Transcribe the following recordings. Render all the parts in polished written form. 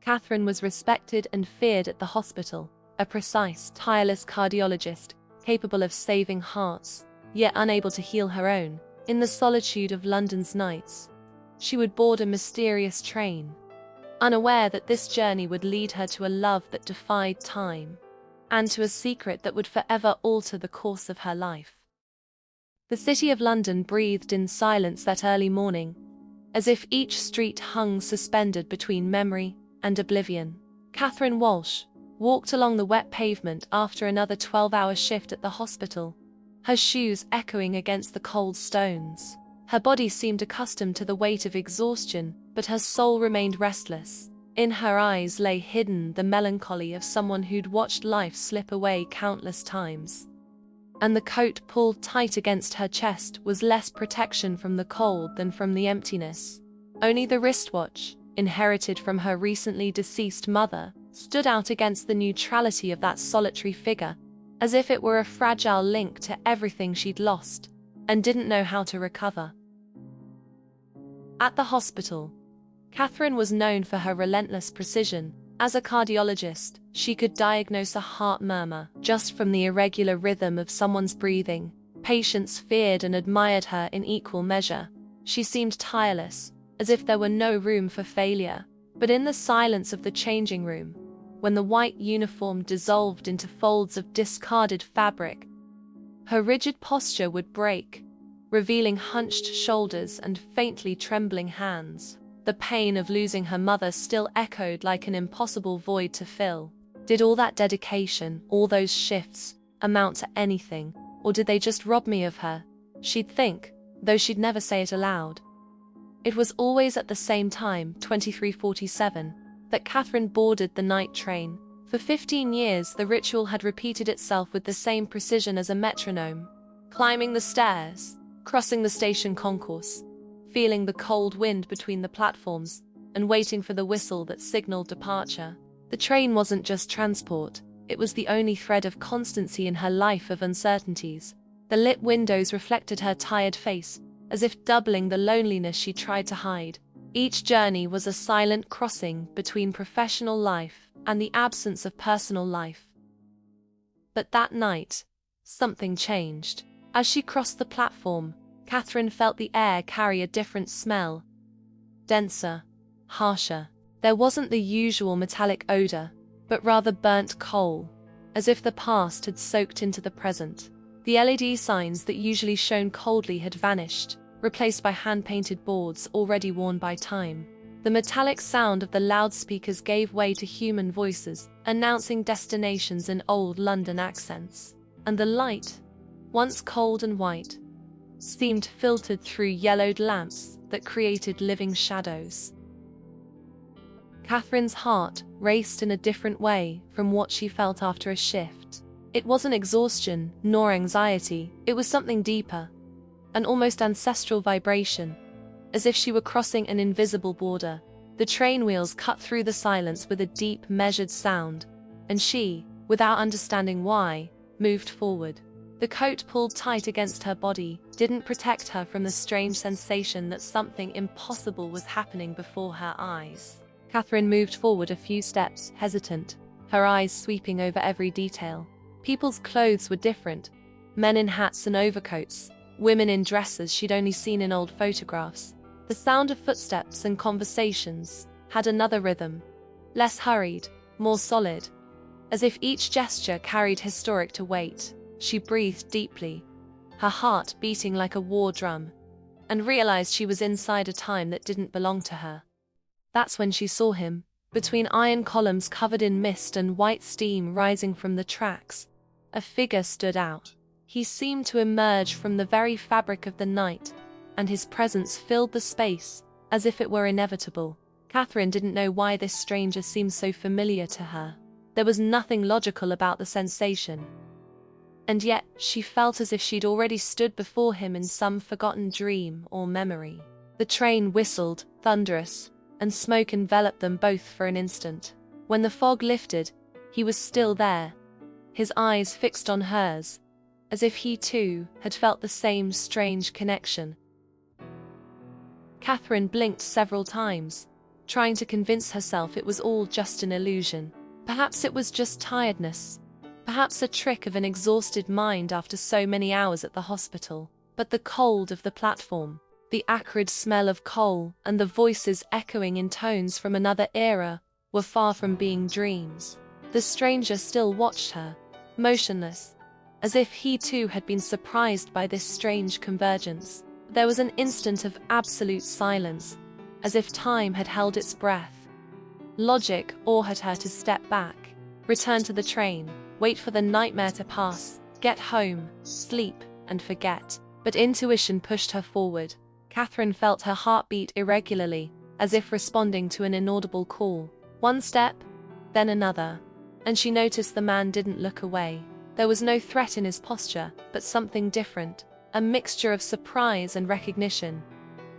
Catherine was respected and feared at the hospital, a precise, tireless cardiologist, capable of saving hearts, yet unable to heal her own. In the solitude of London's nights, she would board a mysterious train, unaware that this journey would lead her to a love that defied time, and to a secret that would forever alter the course of her life. The city of London breathed in silence that early morning, as if each street hung suspended between memory and oblivion. Catherine Walsh walked along the wet pavement after another 12-hour shift at the hospital, her shoes echoing against the cold stones. Her body seemed accustomed to the weight of exhaustion, but her soul remained restless. In her eyes lay hidden the melancholy of someone who'd watched life slip away countless times. And the coat pulled tight against her chest was less protection from the cold than from the emptiness. Only the wristwatch, inherited from her recently deceased mother, stood out against the neutrality of that solitary figure, as if it were a fragile link to everything she'd lost and didn't know how to recover. At the hospital, Catherine was known for her relentless precision. As a cardiologist, she could diagnose a heart murmur just from the irregular rhythm of someone's breathing. Patients feared and admired her in equal measure. She seemed tireless, as if there were no room for failure. But in the silence of the changing room, when the white uniform dissolved into folds of discarded fabric, her rigid posture would break, revealing hunched shoulders and faintly trembling hands. The pain of losing her mother still echoed like an impossible void to fill. Did all that dedication, all those shifts, amount to anything, or did they just rob me of her? She'd think, though she'd never say it aloud. It was always at the same time, 23:47, that Catherine boarded the night train. For 15 years the ritual had repeated itself with the same precision as a metronome. Climbing the stairs, crossing the station concourse, feeling the cold wind between the platforms, and waiting for the whistle that signaled departure. The train wasn't just transport, it was the only thread of constancy in her life of uncertainties. The lit windows reflected her tired face, as if doubling the loneliness she tried to hide. Each journey was a silent crossing between professional life and the absence of personal life. But that night, something changed. As she crossed the platform, Catherine felt the air carry a different smell. Denser, harsher. There wasn't the usual metallic odor, but rather burnt coal, as if the past had soaked into the present. The LED signs that usually shone coldly had vanished, replaced by hand-painted boards already worn by time. The metallic sound of the loudspeakers gave way to human voices, announcing destinations in old London accents. And the light, once cold and white, seemed filtered through yellowed lamps that created living shadows. Catherine's heart raced in a different way from what she felt after a shift. It wasn't exhaustion nor anxiety, it was something deeper, an almost ancestral vibration, as if she were crossing an invisible border. The train wheels cut through the silence with a deep, measured sound, and she, without understanding why, moved forward. The coat pulled tight against her body didn't protect her from the strange sensation that something impossible was happening before her eyes. Catherine moved forward a few steps, hesitant, her eyes sweeping over every detail. People's clothes were different, men in hats and overcoats, women in dresses she'd only seen in old photographs. The sound of footsteps and conversations had another rhythm, less hurried, more solid, as if each gesture carried historic weight. She breathed deeply, her heart beating like a war drum, and realized she was inside a time that didn't belong to her. That's when she saw him, between iron columns covered in mist and white steam rising from the tracks. A figure stood out. He seemed to emerge from the very fabric of the night, and his presence filled the space, as if it were inevitable. Catherine didn't know why this stranger seemed so familiar to her. There was nothing logical about the sensation. And yet, she felt as if she'd already stood before him in some forgotten dream or memory. The train whistled, thunderous, and smoke enveloped them both for an instant. When the fog lifted, he was still there, his eyes fixed on hers, as if he too had felt the same strange connection. Catherine blinked several times, trying to convince herself it was all just an illusion. Perhaps it was just tiredness. Perhaps a trick of an exhausted mind after so many hours at the hospital. But the cold of the platform, the acrid smell of coal, and the voices echoing in tones from another era were far from being dreams. The stranger still watched her, motionless, as if he too had been surprised by this strange convergence. There was an instant of absolute silence, as if time had held its breath. Logic ordered her to step back, return to the train, wait for the nightmare to pass, get home, sleep, and forget. But intuition pushed her forward. Catherine felt her heart beat irregularly, as if responding to an inaudible call. One step, then another, and she noticed the man didn't look away. There was no threat in his posture, but something different, a mixture of surprise and recognition.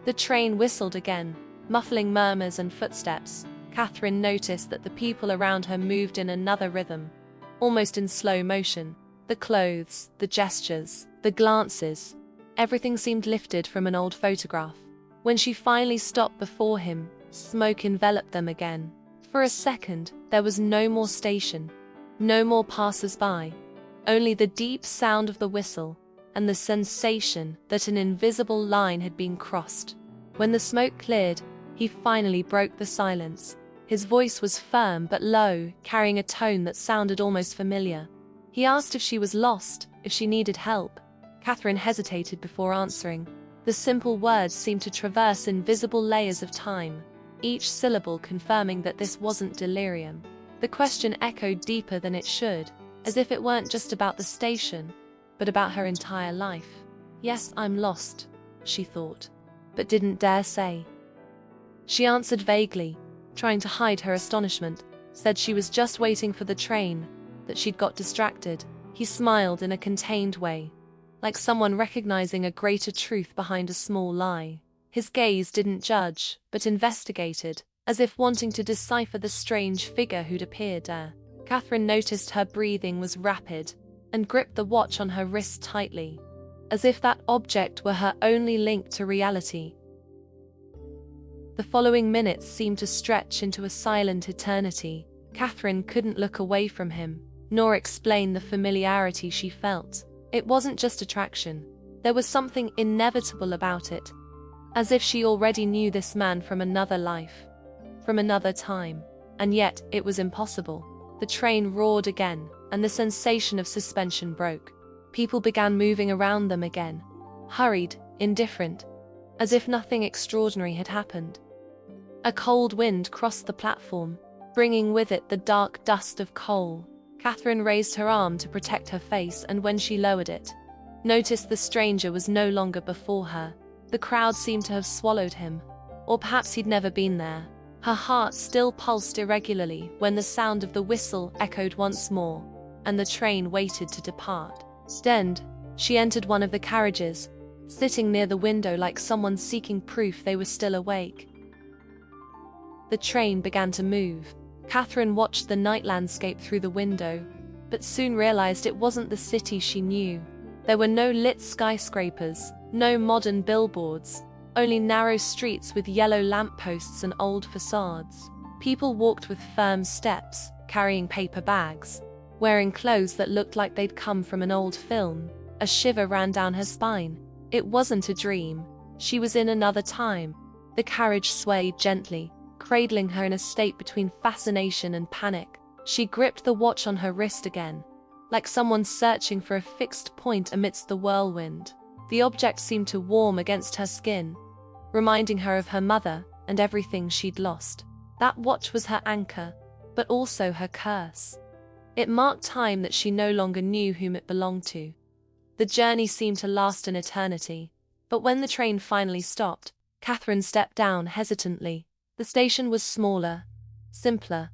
The train whistled again, muffling murmurs and footsteps. Catherine noticed that the people around her moved in another rhythm, almost in slow motion. The clothes, the gestures, the glances, everything seemed lifted from an old photograph. When she finally stopped before him, smoke enveloped them again. For a second, there was no more station, no more passers-by, only the deep sound of the whistle and the sensation that an invisible line had been crossed. When the smoke cleared, he finally broke the silence. His voice was firm but low, carrying a tone that sounded almost familiar. He asked if she was lost, if she needed help. Catherine hesitated before answering. The simple words seemed to traverse invisible layers of time, each syllable confirming that this wasn't delirium. The question echoed deeper than it should, as if it weren't just about the station, but about her entire life. Yes, I'm lost, she thought, but didn't dare say. She answered vaguely, trying to hide her astonishment, said she was just waiting for the train, that she'd got distracted. He smiled in a contained way, like someone recognizing a greater truth behind a small lie. His gaze didn't judge, but investigated, as if wanting to decipher the strange figure who'd appeared there. Catherine noticed her breathing was rapid, and gripped the watch on her wrist tightly, as if that object were her only link to reality. The following minutes seemed to stretch into a silent eternity. Catherine couldn't look away from him, nor explain the familiarity she felt. It wasn't just attraction. There was something inevitable about it, as if she already knew this man from another life, from another time. And yet, it was impossible. The train roared again, and the sensation of suspension broke. People began moving around them again, hurried, indifferent, as if nothing extraordinary had happened. A cold wind crossed the platform, bringing with it the dark dust of coal. Catherine raised her arm to protect her face, and when she lowered it, noticed the stranger was no longer before her. The crowd seemed to have swallowed him, or perhaps he'd never been there. Her heart still pulsed irregularly when the sound of the whistle echoed once more, and the train waited to depart. Then, she entered one of the carriages, sitting near the window like someone seeking proof they were still awake. The train began to move. Catherine watched the night landscape through the window, but soon realized it wasn't the city she knew. There were no lit skyscrapers, no modern billboards, only narrow streets with yellow lampposts and old facades. People walked with firm steps, carrying paper bags, wearing clothes that looked like they'd come from an old film. A shiver ran down her spine. It wasn't a dream. She was in another time. The carriage swayed gently, cradling her in a state between fascination and panic. She gripped the watch on her wrist again, like someone searching for a fixed point amidst the whirlwind. The object seemed to warm against her skin, reminding her of her mother and everything she'd lost. That watch was her anchor, but also her curse. It marked time that she no longer knew whom it belonged to. The journey seemed to last an eternity, but when the train finally stopped, Catherine stepped down hesitantly. The station was smaller, simpler,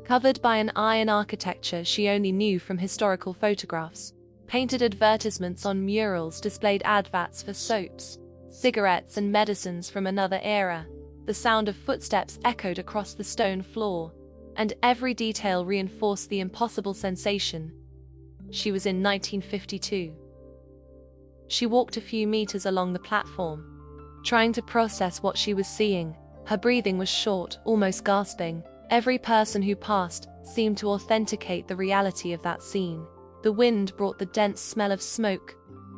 covered by an iron architecture she only knew from historical photographs. Painted advertisements on murals displayed adverts for soaps, cigarettes and medicines from another era. The sound of footsteps echoed across the stone floor, and every detail reinforced the impossible sensation. She was in 1952. She walked a few meters along the platform, trying to process what she was seeing. Her breathing was short, almost gasping. Every person who passed seemed to authenticate the reality of that scene. The wind brought the dense smell of smoke,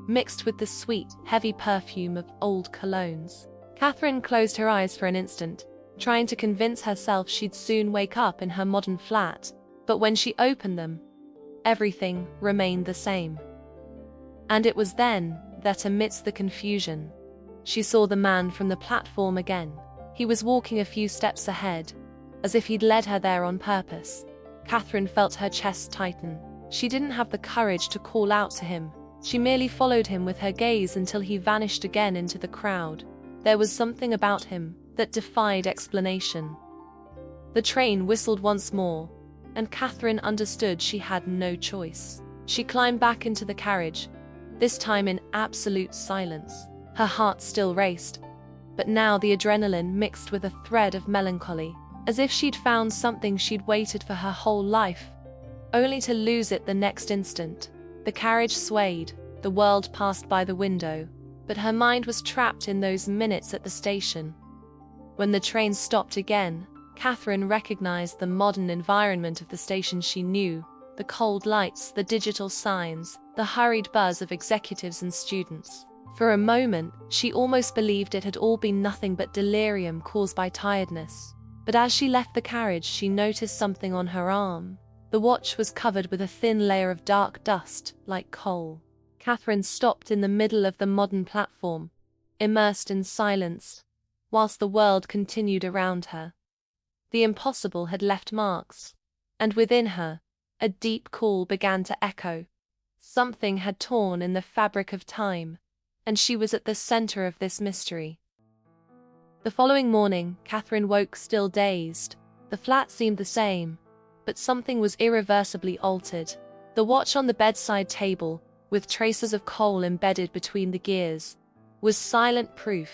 mixed with the sweet, heavy perfume of old colognes. Catherine closed her eyes for an instant, trying to convince herself she'd soon wake up in her modern flat. But when she opened them, everything remained the same. And it was then that, amidst the confusion, she saw the man from the platform again. He was walking a few steps ahead, as if he'd led her there on purpose. Catherine felt her chest tighten. She didn't have the courage to call out to him. She merely followed him with her gaze until he vanished again into the crowd. There was something about him that defied explanation. The train whistled once more, and Catherine understood she had no choice. She climbed back into the carriage, this time in absolute silence. Her heart still raced, but now the adrenaline mixed with a thread of melancholy, as if she'd found something she'd waited for her whole life, only to lose it the next instant. The carriage swayed, the world passed by the window, but her mind was trapped in those minutes at the station. When the train stopped again, Catherine recognized the modern environment of the station she knew: the cold lights, the digital signs, the hurried buzz of executives and students. For a moment, she almost believed it had all been nothing but delirium caused by tiredness. But as she left the carriage, she noticed something on her arm. The watch was covered with a thin layer of dark dust, like coal. Catherine stopped in the middle of the modern platform, immersed in silence, whilst the world continued around her. The impossible had left marks, and within her, a deep call began to echo. Something had torn in the fabric of time, and she was at the center of this mystery. The following morning, Catherine woke still dazed. The flat seemed the same, but something was irreversibly altered. The watch on the bedside table, with traces of coal embedded between the gears, was silent proof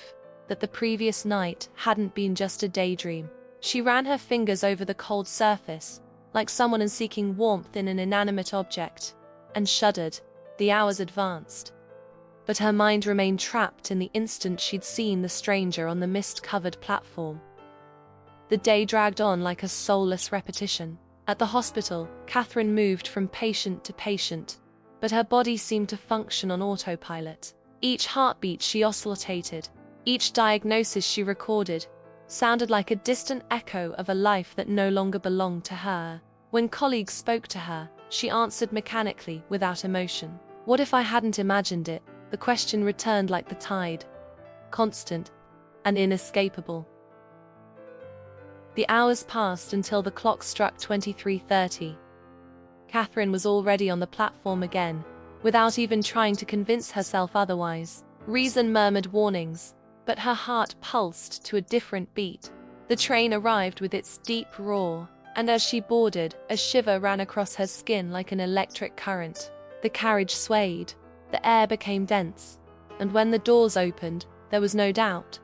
that the previous night hadn't been just a daydream. She ran her fingers over the cold surface, like someone seeking warmth in an inanimate object, and shuddered. The hours advanced, but her mind remained trapped in the instant she'd seen the stranger on the mist-covered platform. The day dragged on like a soulless repetition. At the hospital, Catherine moved from patient to patient, but her body seemed to function on autopilot. Each heartbeat she oscillated, each diagnosis she recorded, sounded like a distant echo of a life that no longer belonged to her. When colleagues spoke to her, she answered mechanically, without emotion. What if I hadn't imagined it? The question returned like the tide, constant and inescapable. The hours passed until the clock struck 23:30. Catherine was already on the platform again, without even trying to convince herself otherwise. Reason murmured warnings, but her heart pulsed to a different beat. The train arrived with its deep roar, and as she boarded, a shiver ran across her skin like an electric current. The carriage swayed, the air became dense, and when the doors opened, there was no doubt.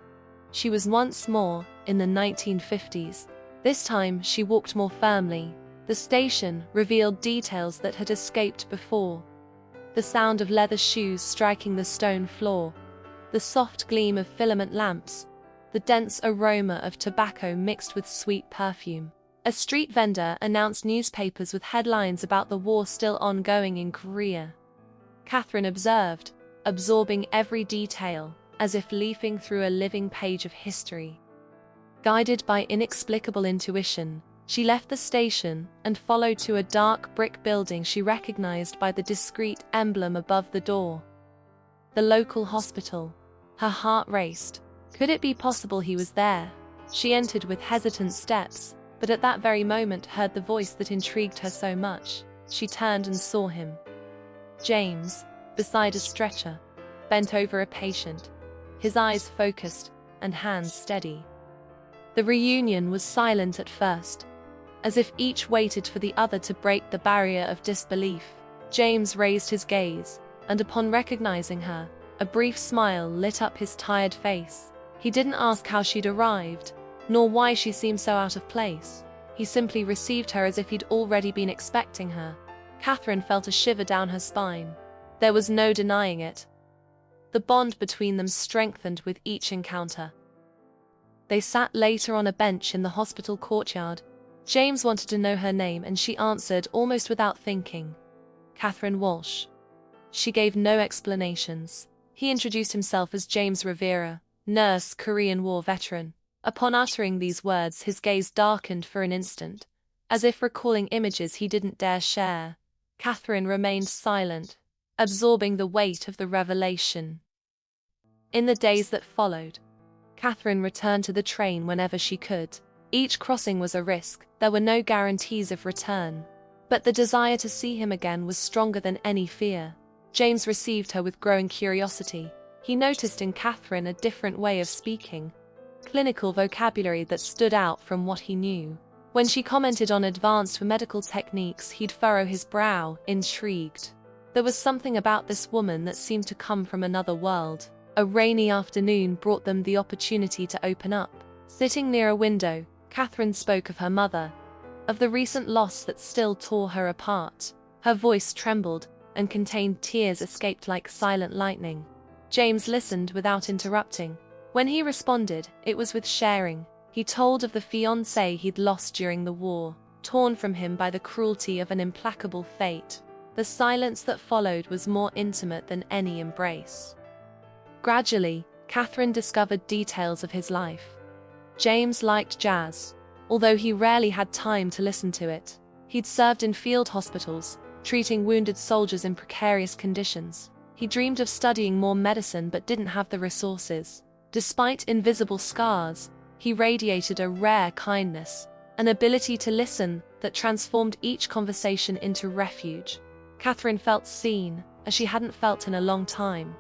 She was once more in the 1950s. This time, she walked more firmly. The station revealed details that had escaped before. The sound of leather shoes striking the stone floor, the soft gleam of filament lamps, the dense aroma of tobacco mixed with sweet perfume. A street vendor announced newspapers with headlines about the war still ongoing in Korea. Catherine observed, absorbing every detail, as if leafing through a living page of history. Guided by inexplicable intuition, she left the station and followed to a dark brick building she recognized by the discreet emblem above the door. The local hospital. Her heart raced. Could it be possible he was there? She entered with hesitant steps, but at that very moment heard the voice that intrigued her so much. She turned and saw him. James, beside a stretcher, bent over a patient, his eyes focused and hands steady. The reunion was silent at first, as if each waited for the other to break the barrier of disbelief. James raised his gaze, and upon recognizing her, a brief smile lit up his tired face. He didn't ask how she'd arrived, nor why she seemed so out of place. He simply received her as if he'd already been expecting her. Catherine felt a shiver down her spine. There was no denying it. The bond between them strengthened with each encounter. They sat later on a bench in the hospital courtyard. James wanted to know her name and she answered almost without thinking. Catherine Walsh. She gave no explanations. He introduced himself as James Rivera, nurse, Korean War veteran. Upon uttering these words, his gaze darkened for an instant, as if recalling images he didn't dare share. Catherine remained silent, absorbing the weight of the revelation. In the days that followed, Catherine returned to the train whenever she could. Each crossing was a risk, there were no guarantees of return. But the desire to see him again was stronger than any fear. James received her with growing curiosity. He noticed in Catherine a different way of speaking, clinical vocabulary that stood out from what he knew. When she commented on advanced medical techniques, he'd furrow his brow, intrigued. There was something about this woman that seemed to come from another world. A rainy afternoon brought them the opportunity to open up. Sitting near a window, Catherine spoke of her mother, of the recent loss that still tore her apart. Her voice trembled, and contained tears escaped like silent lightning. James listened without interrupting. When he responded, it was with sharing. He told of the fiancé he'd lost during the war, torn from him by the cruelty of an implacable fate. The silence that followed was more intimate than any embrace. Gradually, Catherine discovered details of his life. James liked jazz, although he rarely had time to listen to it. He'd served in field hospitals, treating wounded soldiers in precarious conditions. He dreamed of studying more medicine but didn't have the resources. Despite invisible scars, he radiated a rare kindness, an ability to listen that transformed each conversation into refuge. Catherine felt seen, as she hadn't felt in a long time.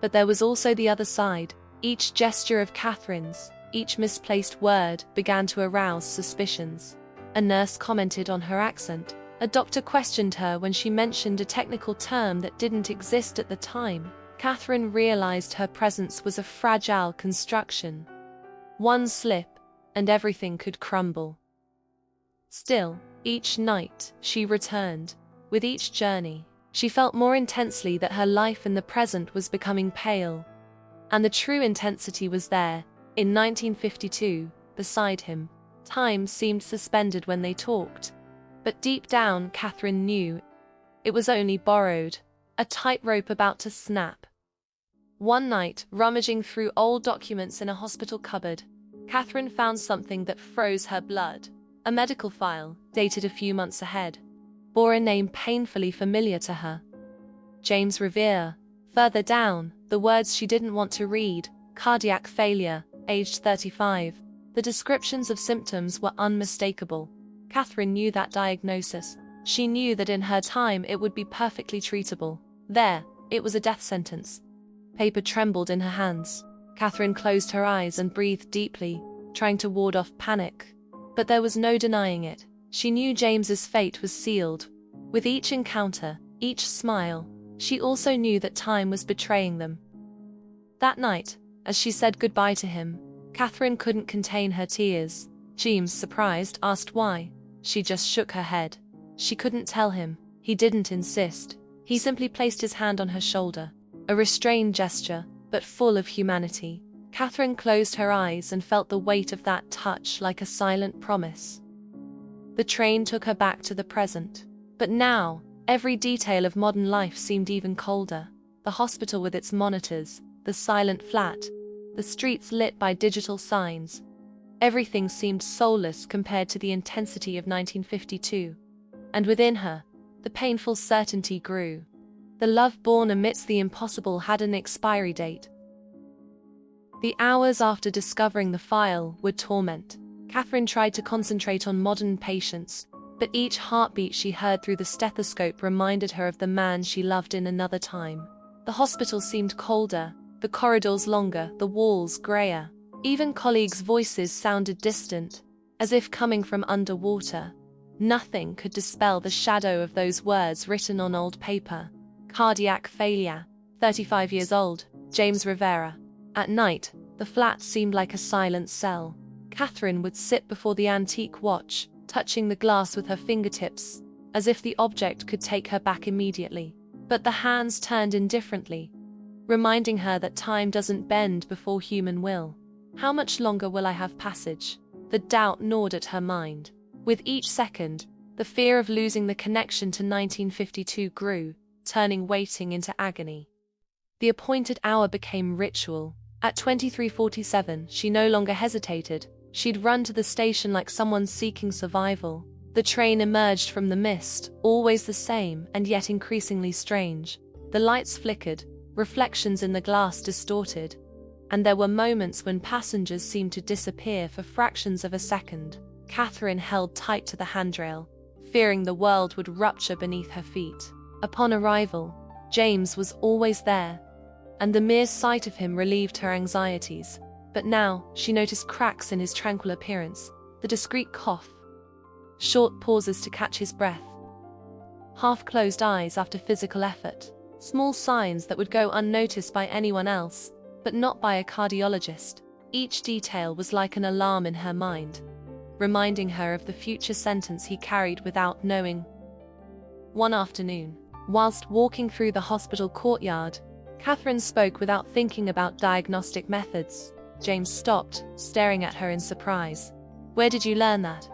But there was also the other side. Each gesture of Catherine's, each misplaced word, began to arouse suspicions. A nurse commented on her accent. A doctor questioned her when she mentioned a technical term that didn't exist at the time. Catherine realized her presence was a fragile construction. One slip, and everything could crumble. Still, each night, she returned. With each journey, she felt more intensely that her life in the present was becoming pale. And the true intensity was there, in 1952, beside him. Time seemed suspended when they talked. But deep down, Catherine knew it was only borrowed, a tightrope about to snap. One night, rummaging through old documents in a hospital cupboard, Catherine found something that froze her blood. A medical file, dated a few months ahead, bore a name painfully familiar to her. James Rivera. Further down, the words she didn't want to read: cardiac failure, aged 35. The descriptions of symptoms were unmistakable. Catherine knew that diagnosis. She knew that in her time it would be perfectly treatable. There, it was a death sentence. Paper trembled in her hands. Catherine closed her eyes and breathed deeply, trying to ward off panic. But there was no denying it. She knew James's fate was sealed. With each encounter, each smile, she also knew that time was betraying them. That night, as she said goodbye to him, Catherine couldn't contain her tears. James, surprised, asked why. She just shook her head. She couldn't tell him. He didn't insist. He simply placed his hand on her shoulder. A restrained gesture, but full of humanity. Catherine closed her eyes and felt the weight of that touch like a silent promise. The train took her back to the present. But now, every detail of modern life seemed even colder. The hospital with its monitors, the silent flat, the streets lit by digital signs. Everything seemed soulless compared to the intensity of 1952. And within her, the painful certainty grew. The love born amidst the impossible had an expiry date. The hours after discovering the file were torment. Catherine tried to concentrate on modern patients, but each heartbeat she heard through the stethoscope reminded her of the man she loved in another time. The hospital seemed colder, the corridors longer, the walls grayer. Even colleagues' voices sounded distant, as if coming from underwater. Nothing could dispel the shadow of those words written on old paper. Cardiac failure, 35 years old, James Rivera. At night, the flat seemed like a silent cell. Catherine would sit before the antique watch, touching the glass with her fingertips, as if the object could take her back immediately. But the hands turned indifferently, reminding her that time doesn't bend before human will. How much longer will I have passage? The doubt gnawed at her mind. With each second, the fear of losing the connection to 1952 grew, turning waiting into agony. The appointed hour became ritual. At 23:47, she no longer hesitated. She'd run to the station like someone seeking survival. The train emerged from the mist, always the same and yet increasingly strange. The lights flickered, reflections in the glass distorted, and there were moments when passengers seemed to disappear for fractions of a second. Catherine held tight to the handrail, fearing the world would rupture beneath her feet. Upon arrival, James was always there, and the mere sight of him relieved her anxieties. But now, she noticed cracks in his tranquil appearance, the discreet cough, short pauses to catch his breath, half-closed eyes after physical effort, small signs that would go unnoticed by anyone else, but not by a cardiologist. Each detail was like an alarm in her mind, reminding her of the future sentence he carried without knowing. One afternoon, whilst walking through the hospital courtyard, Catherine spoke without thinking about diagnostic methods. James stopped, staring at her in surprise. "Where did you learn that?"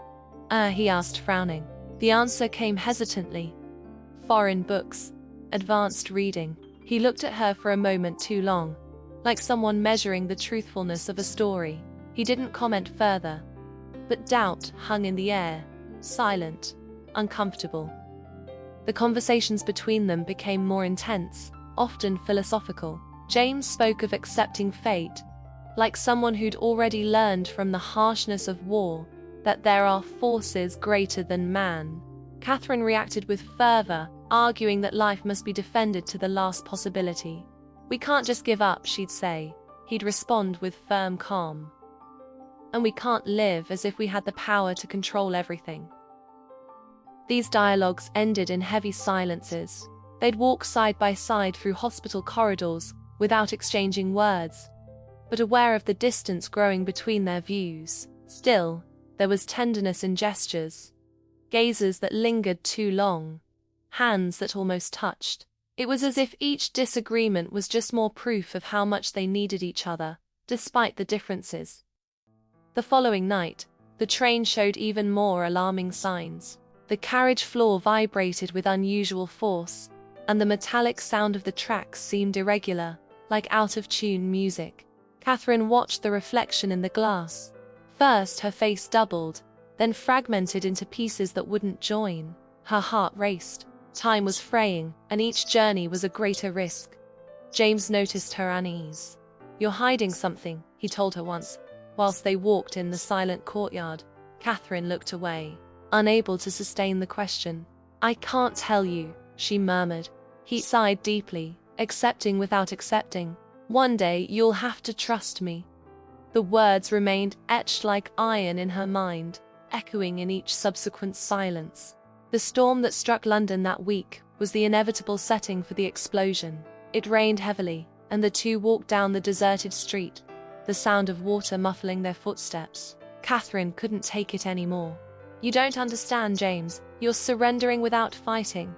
He asked, frowning. The answer came hesitantly. "Foreign books. Advanced reading." He looked at her for a moment too long, like someone measuring the truthfulness of a story. He didn't comment further, but doubt hung in the air, silent, uncomfortable. The conversations between them became more intense, often philosophical. James spoke of accepting fate, like someone who'd already learned from the harshness of war that there are forces greater than man. Catherine reacted with fervor, arguing that life must be defended to the last possibility. "We can't just give up," she'd say. He'd respond with firm calm. "And we can't live as if we had the power to control everything." These dialogues ended in heavy silences. They'd walk side by side through hospital corridors, without exchanging words, but aware of the distance growing between their views. Still, there was tenderness in gestures, gazes that lingered too long, hands that almost touched. It was as if each disagreement was just more proof of how much they needed each other, despite the differences. The following night, the train showed even more alarming signs. The carriage floor vibrated with unusual force, and the metallic sound of the tracks seemed irregular, like out-of-tune music. Catherine watched the reflection in the glass. First, her face doubled, then fragmented into pieces that wouldn't join. Her heart raced. Time was fraying, and each journey was a greater risk. James noticed her unease. "You're hiding something," he told her once, whilst they walked in the silent courtyard. Catherine looked away, unable to sustain the question. "I can't tell you," she murmured. He sighed deeply, accepting without accepting. "One day you'll have to trust me." The words remained etched like iron in her mind, echoing in each subsequent silence. The storm that struck London that week was the inevitable setting for the explosion. It rained heavily, and the two walked down the deserted street, the sound of water muffling their footsteps. Catherine couldn't take it anymore. "You don't understand, James. You're surrendering without fighting."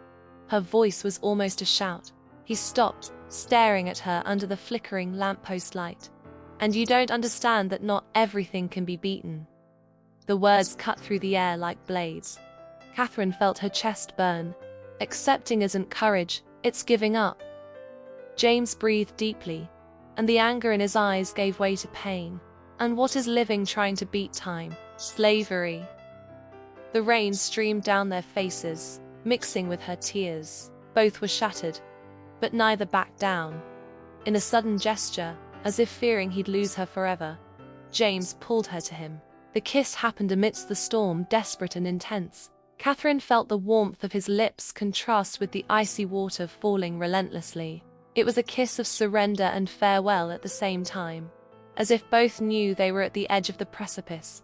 Her voice was almost a shout. He stopped, staring at her under the flickering lamppost light. "And you don't understand that not everything can be beaten." The words cut through the air like blades. Catherine felt her chest burn. Accepting isn't courage, it's giving up. James breathed deeply, and the anger in his eyes gave way to pain. "And what is living trying to beat time? Slavery." The rain streamed down their faces, mixing with her tears. Both were shattered, but neither backed down. In a sudden gesture, as if fearing he'd lose her forever, James pulled her to him. The kiss happened amidst the storm, desperate and intense. Catherine felt the warmth of his lips contrast with the icy water falling relentlessly. It was a kiss of surrender and farewell at the same time, as if both knew they were at the edge of the precipice.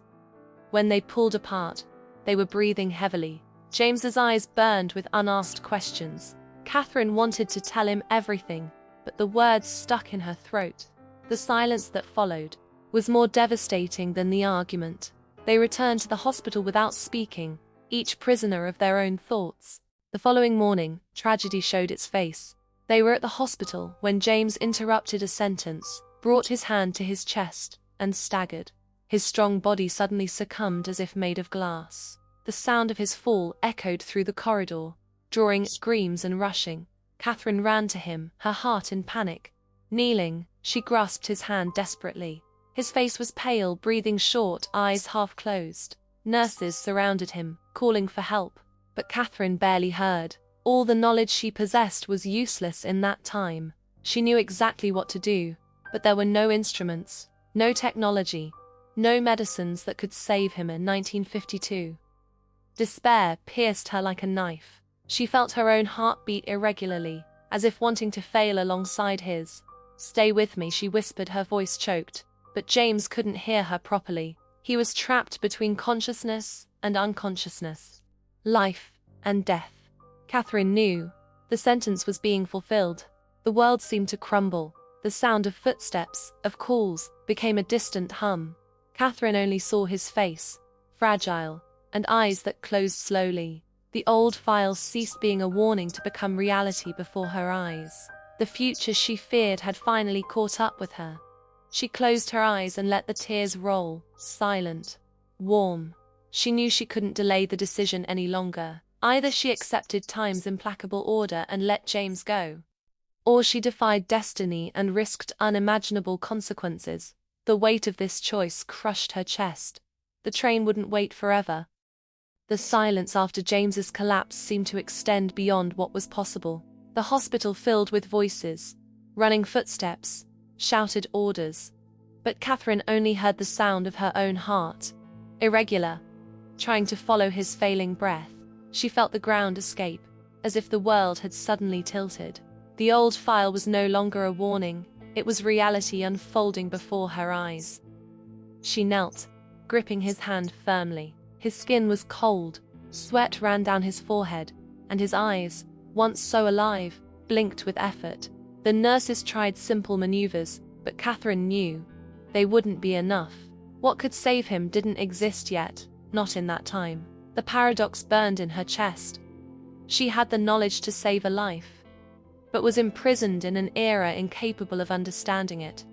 When they pulled apart, they were breathing heavily. James's eyes burned with unasked questions. Catherine wanted to tell him everything, but the words stuck in her throat. The silence that followed was more devastating than the argument. They returned to the hospital without speaking, each prisoner of their own thoughts. The following morning, tragedy showed its face. They were at the hospital when James interrupted a sentence, brought his hand to his chest, and staggered. His strong body suddenly succumbed as if made of glass. The sound of his fall echoed through the corridor, drawing screams and rushing. Catherine ran to him, her heart in panic. Kneeling, she grasped his hand desperately. His face was pale, breathing short, eyes half closed. Nurses surrounded him, calling for help, but Catherine barely heard. All the knowledge she possessed was useless in that time. She knew exactly what to do, but there were no instruments, no technology, no medicines that could save him in 1952. Despair pierced her like a knife. She felt her own heart beat irregularly, as if wanting to fail alongside his. "Stay with me," she whispered, her voice choked. But James couldn't hear her properly. He was trapped between consciousness and unconsciousness. Life and death. Catherine knew. The sentence was being fulfilled. The world seemed to crumble. The sound of footsteps, of calls, became a distant hum. Catherine only saw his face, fragile, and eyes that closed slowly. The old files ceased being a warning to become reality before her eyes. The future she feared had finally caught up with her. She closed her eyes and let the tears roll, silent, warm. She knew she couldn't delay the decision any longer. Either she accepted time's implacable order and let James go, or she defied destiny and risked unimaginable consequences. The weight of this choice crushed her chest. The train wouldn't wait forever. The silence after James's collapse seemed to extend beyond what was possible. The hospital filled with voices, running footsteps, shouted orders. But Catherine only heard the sound of her own heart, irregular, trying to follow his failing breath. She felt the ground escape, as if the world had suddenly tilted. The old file was no longer a warning, it was reality unfolding before her eyes. She knelt, gripping his hand firmly. His skin was cold, sweat ran down his forehead, and his eyes, once so alive, blinked with effort. The nurses tried simple maneuvers, but Catherine knew they wouldn't be enough. What could save him didn't exist yet, not in that time. The paradox burned in her chest. She had the knowledge to save a life, but was imprisoned in an era incapable of understanding it.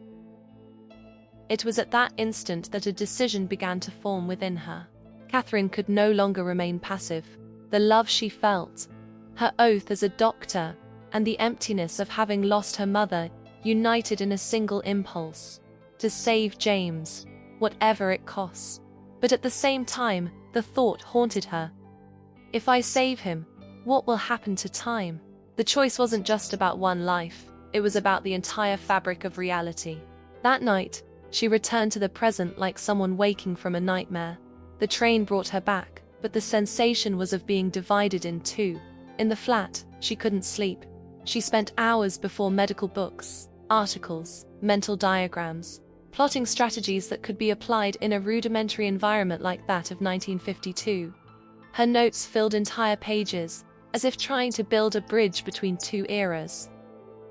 It was at that instant that a decision began to form within her. Catherine could no longer remain passive. The love she felt, her oath as a doctor, and the emptiness of having lost her mother united in a single impulse: to save James, whatever it costs. But at the same time, the thought haunted her. If I save him, what will happen to time? The choice wasn't just about one life, it was about the entire fabric of reality. That night, she returned to the present like someone waking from a nightmare. The train brought her back, but the sensation was of being divided in two. In the flat, she couldn't sleep. She spent hours before medical books, articles, mental diagrams, plotting strategies that could be applied in a rudimentary environment like that of 1952. Her notes filled entire pages, as if trying to build a bridge between two eras.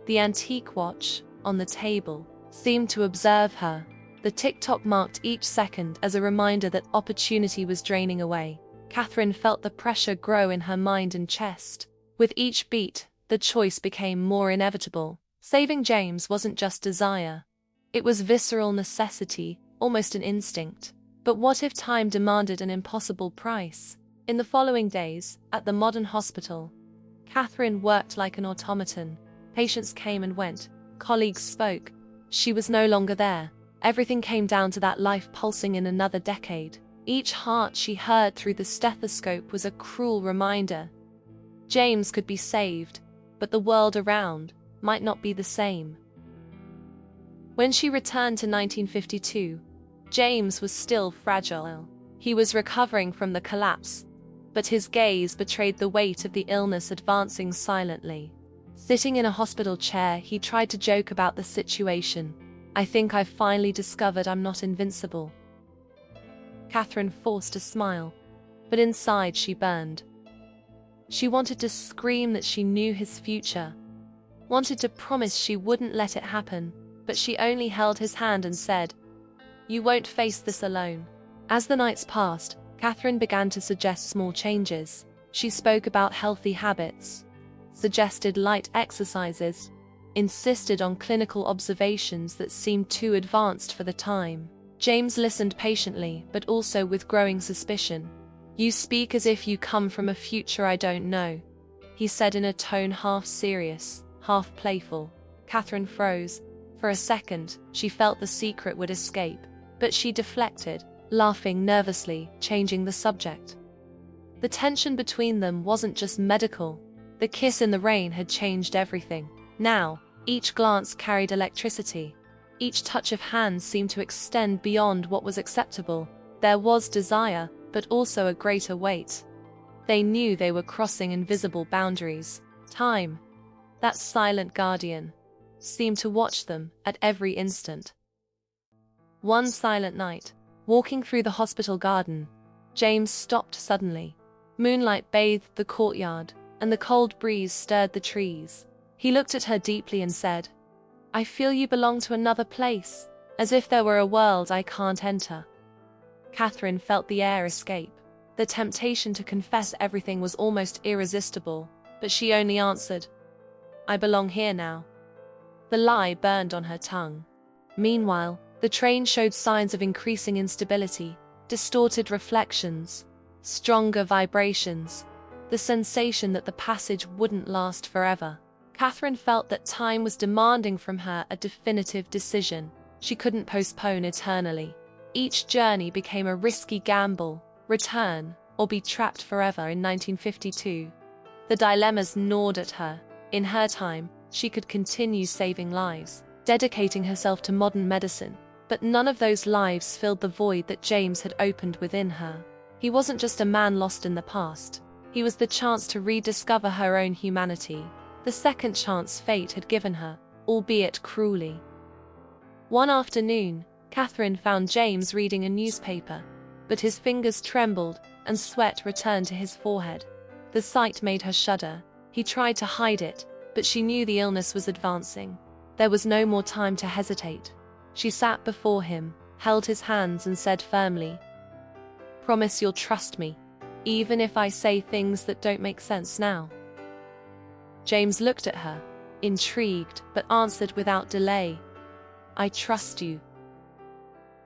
The antique watch, on the table, seemed to observe her. The tick-tock marked each second as a reminder that opportunity was draining away. Catherine felt the pressure grow in her mind and chest. With each beat, the choice became more inevitable. Saving James wasn't just desire. It was visceral necessity, almost an instinct. But what if time demanded an impossible price? In the following days, at the modern hospital, Catherine worked like an automaton. Patients came and went. Colleagues spoke. She was no longer there. Everything came down to that life pulsing in another decade. Each heart she heard through the stethoscope was a cruel reminder. James could be saved, but the world around might not be the same. When she returned to 1952, James was still fragile. He was recovering from the collapse, but his gaze betrayed the weight of the illness advancing silently. Sitting in a hospital chair, he tried to joke about the situation. "I think I've finally discovered I'm not invincible." Catherine forced a smile, but inside she burned. She wanted to scream that she knew his future, wanted to promise she wouldn't let it happen, but she only held his hand and said, "You won't face this alone." As the nights passed, Catherine began to suggest small changes. She spoke about healthy habits, suggested light exercises, insisted on clinical observations that seemed too advanced for the time. James listened patiently, but also with growing suspicion. "You speak as if you come from a future I don't know," he said in a tone half serious, half playful. Catherine froze. For a second, she felt the secret would escape, but she deflected, laughing nervously, changing the subject. The tension between them wasn't just medical. The kiss in the rain had changed everything. Now, each glance carried electricity. Each touch of hands seemed to extend beyond what was acceptable. There was desire, but also a greater weight. They knew they were crossing invisible boundaries. Time, that silent guardian, seemed to watch them at every instant. One silent night, walking through the hospital garden, James stopped suddenly. Moonlight bathed the courtyard, and the cold breeze stirred the trees. He looked at her deeply and said, "I feel you belong to another place, as if there were a world I can't enter." Catherine felt the air escape. The temptation to confess everything was almost irresistible, but she only answered, "I belong here now." The lie burned on her tongue. Meanwhile, the train showed signs of increasing instability, distorted reflections, stronger vibrations, the sensation that the passage wouldn't last forever. Catherine felt that time was demanding from her a definitive decision. She couldn't postpone eternally. Each journey became a risky gamble: return, or be trapped forever in 1952. The dilemmas gnawed at her. In her time, she could continue saving lives, dedicating herself to modern medicine, but none of those lives filled the void that James had opened within her. He wasn't just a man lost in the past. He was the chance to rediscover her own humanity, the second chance fate had given her, albeit cruelly. One afternoon, Catherine found James reading a newspaper, but his fingers trembled and sweat returned to his forehead. The sight made her shudder. He tried to hide it, but she knew the illness was advancing. There was no more time to hesitate. She sat before him, held his hands and said firmly, "Promise you'll trust me, even if I say things that don't make sense now." James looked at her, intrigued, but answered without delay, "I trust you."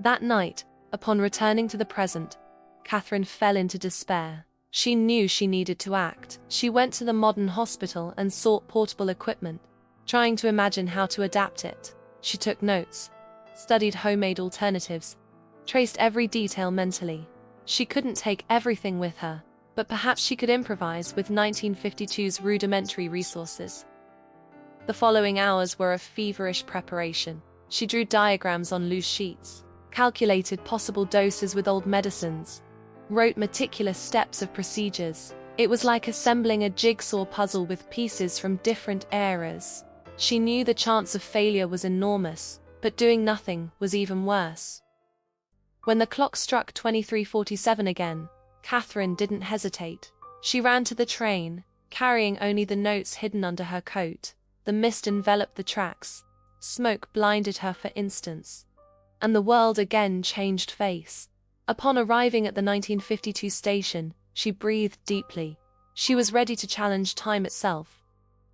That night, upon returning to the present, Catherine fell into despair. She knew she needed to act. She went to the modern hospital and sought portable equipment, trying to imagine how to adapt it. She took notes, studied homemade alternatives, traced every detail mentally. She couldn't take everything with her, but perhaps she could improvise with 1952's rudimentary resources. The following hours were of feverish preparation. She drew diagrams on loose sheets, calculated possible doses with old medicines, wrote meticulous steps of procedures. It was like assembling a jigsaw puzzle with pieces from different eras. She knew the chance of failure was enormous, but doing nothing was even worse. When the clock struck 23:47 again, Catherine didn't hesitate. She ran to the train, carrying only the notes hidden under her coat. The mist enveloped the tracks. Smoke blinded her for instants. And the world again changed face. Upon arriving at the 1952 station, she breathed deeply. She was ready to challenge time itself.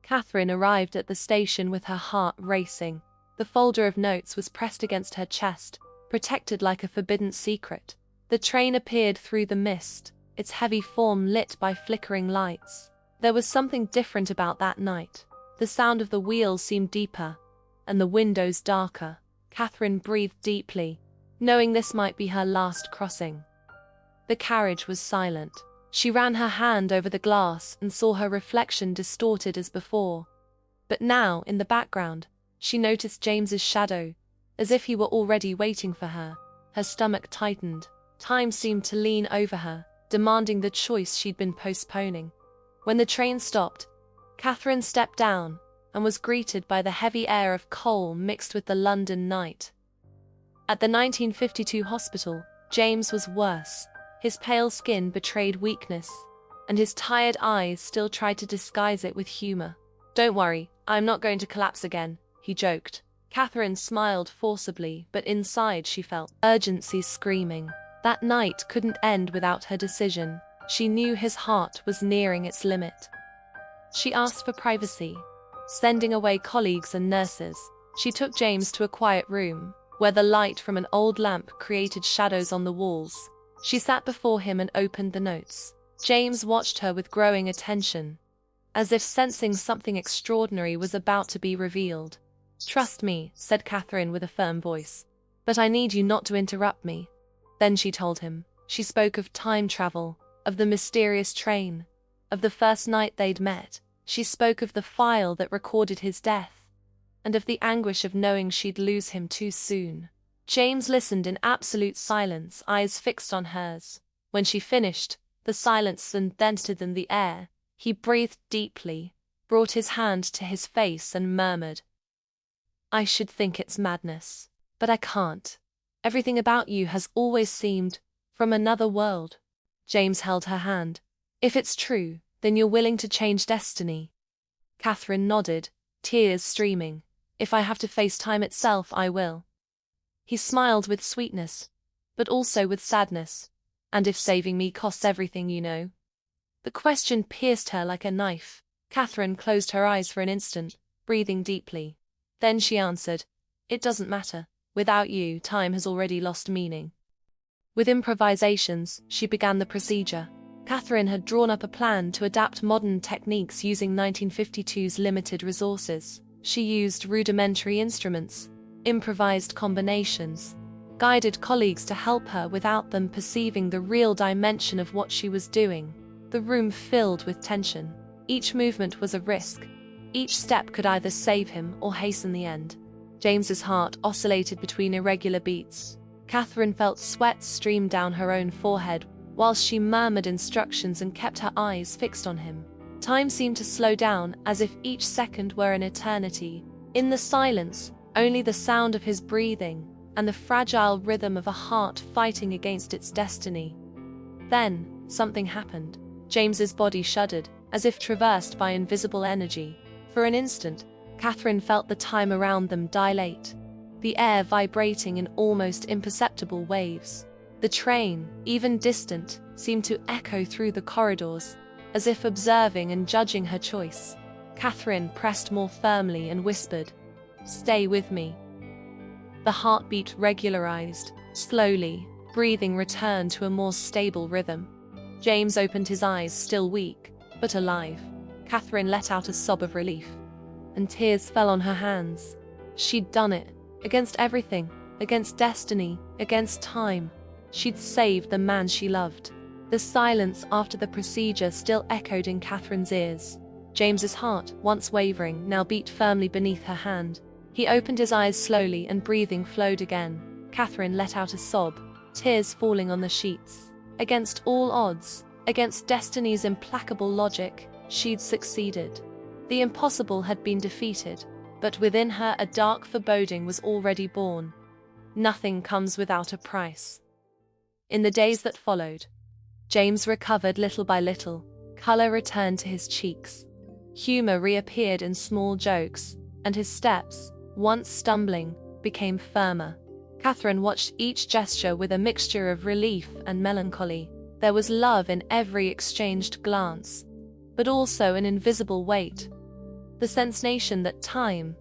Catherine arrived at the station with her heart racing. The folder of notes was pressed against her chest, protected like a forbidden secret. The train appeared through the mist, its heavy form lit by flickering lights. There was something different about that night. The sound of the wheels seemed deeper, and the windows darker. Catherine breathed deeply, knowing this might be her last crossing. The carriage was silent. She ran her hand over the glass and saw her reflection distorted as before. But now, in the background, she noticed James's shadow, as if he were already waiting for her. Her stomach tightened. Time seemed to lean over her, demanding the choice she'd been postponing. When the train stopped, Catherine stepped down and was greeted by the heavy air of coal mixed with the London night. At the 1952 hospital, James was worse. His pale skin betrayed weakness, and his tired eyes still tried to disguise it with humor. "Don't worry, I'm not going to collapse again," he joked. Catherine smiled forcibly, but inside she felt urgency screaming. That night couldn't end without her decision. She knew his heart was nearing its limit. She asked for privacy, sending away colleagues and nurses. She took James to a quiet room, where the light from an old lamp created shadows on the walls. She sat before him and opened the notes. James watched her with growing attention, as if sensing something extraordinary was about to be revealed. "Trust me," said Catherine with a firm voice. "But I need you not to interrupt me." Then she told him. She spoke of time travel, of the mysterious train, of the first night they'd met. She spoke of the file that recorded his death, and of the anguish of knowing she'd lose him too soon. James listened in absolute silence, eyes fixed on hers. When she finished, the silence dented in the air. He breathed deeply, brought his hand to his face and murmured, "I should think it's madness, but I can't. Everything about you has always seemed from another world." James held her hand. "If it's true, then you're willing to change destiny?" Catherine nodded, tears streaming. "If I have to face time itself, I will." He smiled with sweetness, but also with sadness. "And if saving me costs everything, you know?" The question pierced her like a knife. Catherine closed her eyes for an instant, breathing deeply. Then she answered, "It doesn't matter. Without you, time has already lost meaning." With improvisations, she began the procedure. Catherine had drawn up a plan to adapt modern techniques using 1952's limited resources. She used rudimentary instruments, improvised combinations, guided colleagues to help her without them perceiving the real dimension of what she was doing. The room filled with tension. Each movement was a risk. Each step could either save him or hasten the end. James's heart oscillated between irregular beats. Catherine felt sweat stream down her own forehead, whilst she murmured instructions and kept her eyes fixed on him. Time seemed to slow down, as if each second were an eternity. In the silence, only the sound of his breathing, and the fragile rhythm of a heart fighting against its destiny. Then, something happened. James's body shuddered, as if traversed by invisible energy. For an instant, Catherine felt the time around them dilate, the air vibrating in almost imperceptible waves. The train, even distant, seemed to echo through the corridors, as if observing and judging her choice. Catherine pressed more firmly and whispered, "Stay with me." The heartbeat regularized. Slowly, breathing returned to a more stable rhythm. James opened his eyes, still weak, but alive. Catherine let out a sob of relief, and tears fell on her hands. She'd done it. Against everything, against destiny, against time. She'd saved the man she loved. The silence after the procedure still echoed in Catherine's ears. James's heart, once wavering, now beat firmly beneath her hand. He opened his eyes slowly and breathing flowed again. Catherine let out a sob, tears falling on the sheets. Against all odds, against destiny's implacable logic, she'd succeeded. The impossible had been defeated, but within her a dark foreboding was already born. Nothing comes without a price. In the days that followed, James recovered little by little. Color returned to his cheeks. Humor reappeared in small jokes, and his steps, once stumbling, became firmer. Catherine watched each gesture with a mixture of relief and melancholy. There was love in every exchanged glance, but also an invisible weight. The sensation that time,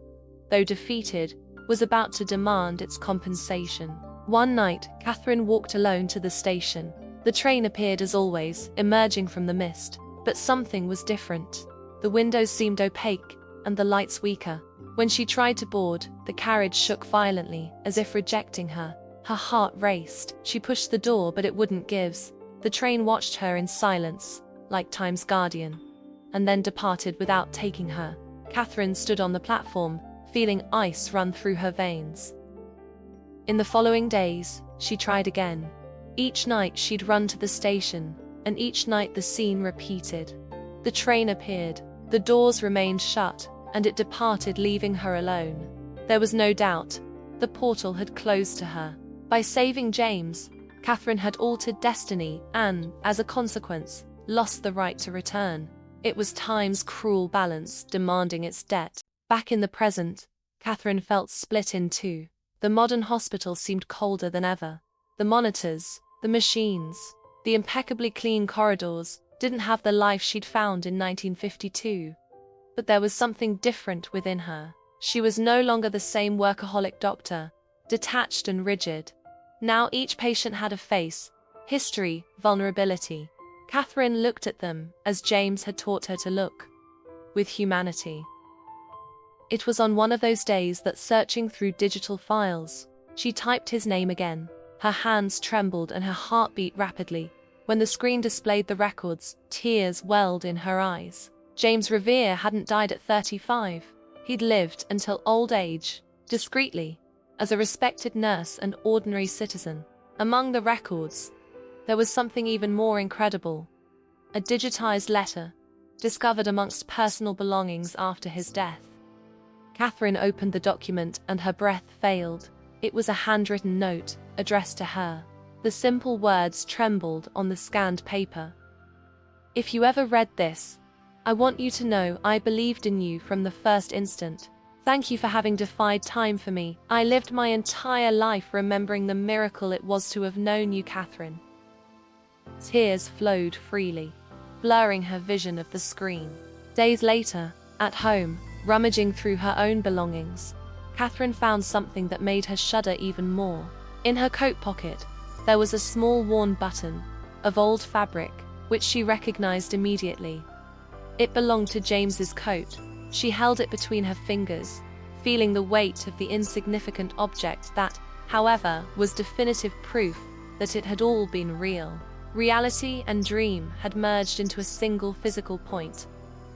though defeated, was about to demand its compensation. One night, Catherine walked alone to the station. The train appeared as always, emerging from the mist, but something was different. The windows seemed opaque, and the lights weaker. When she tried to board, the carriage shook violently, as if rejecting her. Her heart raced. She pushed the door, but it wouldn't give. The train watched her in silence, like time's guardian, and then departed without taking her. Catherine stood on the platform, feeling ice run through her veins. In the following days, she tried again. Each night she'd run to the station, and each night the scene repeated. The train appeared, the doors remained shut, and it departed, leaving her alone. There was no doubt, the portal had closed to her. By saving James, Catherine had altered destiny and, as a consequence, lost the right to return. It was time's cruel balance demanding its debt. Back in the present, Catherine felt split in two. The modern hospital seemed colder than ever. The monitors, the machines, the impeccably clean corridors didn't have the life she'd found in 1952. But there was something different within her. She was no longer the same workaholic doctor, detached and rigid. Now each patient had a face, history, vulnerability. Catherine looked at them, as James had taught her to look, with humanity. It was on one of those days that, searching through digital files, she typed his name again. Her hands trembled and her heart beat rapidly. When the screen displayed the records, tears welled in her eyes. James Rivera hadn't died at 35. He'd lived until old age, discreetly, as a respected nurse and ordinary citizen. Among the records, there was something even more incredible. A digitized letter, discovered amongst personal belongings after his death. Catherine opened the document and her breath failed. It was a handwritten note, addressed to her. The simple words trembled on the scanned paper. "If you ever read this, I want you to know I believed in you from the first instant. Thank you for having defied time for me. I lived my entire life remembering the miracle it was to have known you, Catherine." Tears flowed freely, blurring her vision of the screen. Days later, at home, rummaging through her own belongings, Catherine found something that made her shudder even more. In her coat pocket, there was a small worn button, of old fabric, which she recognized immediately. It belonged to James's coat. She held it between her fingers, feeling the weight of the insignificant object that, however, was definitive proof that it had all been real. Reality and dream had merged into a single physical point.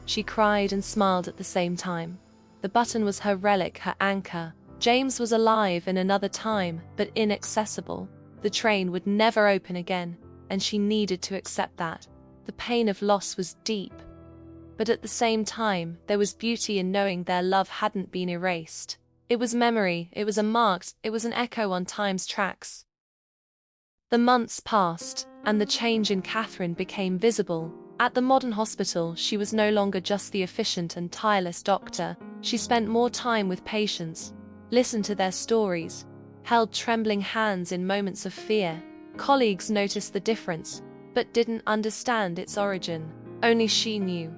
She cried and smiled at the same time. The button was her relic, her anchor. James was alive in another time, but inaccessible. The train would never open again, and she needed to accept that. The pain of loss was deep, but at the same time, there was beauty in knowing their love hadn't been erased. It was memory, it was it was an echo on time's tracks. The months passed, and the change in Catherine became visible. At the modern hospital, she was no longer just the efficient and tireless doctor. She spent more time with patients, listened to their stories, held trembling hands in moments of fear. Colleagues noticed the difference, but didn't understand its origin. Only she knew.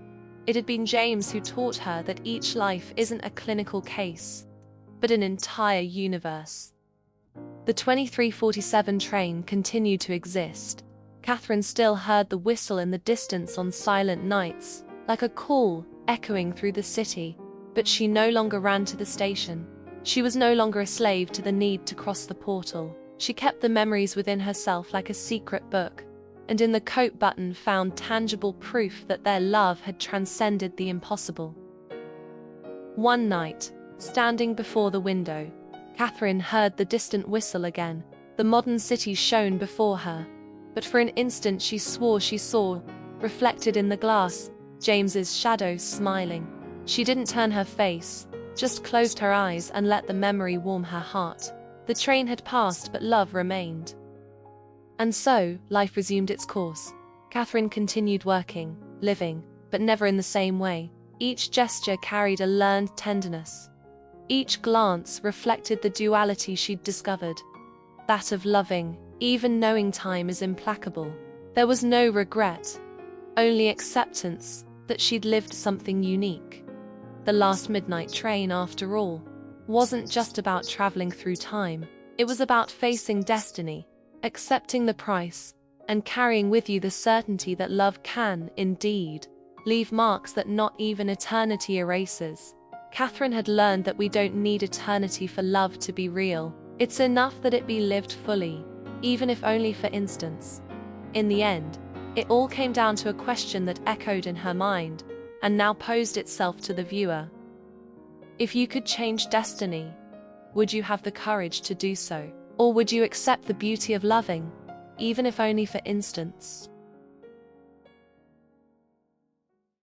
It had been James who taught her that each life isn't a clinical case, but an entire universe. The 2347 train continued to exist. Catherine still heard the whistle in the distance on silent nights, like a call echoing through the city, but she no longer ran to the station. She was no longer a slave to the need to cross the portal. She kept the memories within herself like a secret book, and in the coat button found tangible proof that their love had transcended the impossible. One night, standing before the window, Catherine heard the distant whistle again. The modern city shone before her, but for an instant she swore she saw, reflected in the glass, James's shadow smiling. She didn't turn her face, just closed her eyes and let the memory warm her heart. The train had passed, but love remained. And so, life resumed its course. Catherine continued working, living, but never in the same way. Each gesture carried a learned tenderness. Each glance reflected the duality she'd discovered, that of loving, even knowing time is implacable. There was no regret, only acceptance that she'd lived something unique. The last midnight train, after all, wasn't just about traveling through time. It was about facing destiny, accepting the price, and carrying with you the certainty that love can, indeed, leave marks that not even eternity erases. Catherine had learned that we don't need eternity for love to be real. It's enough that it be lived fully, even if only for instants. In the end, it all came down to a question that echoed in her mind, and now posed itself to the viewer. If you could change destiny, would you have the courage to do so? Or would you accept the beauty of loving, even if only for instants?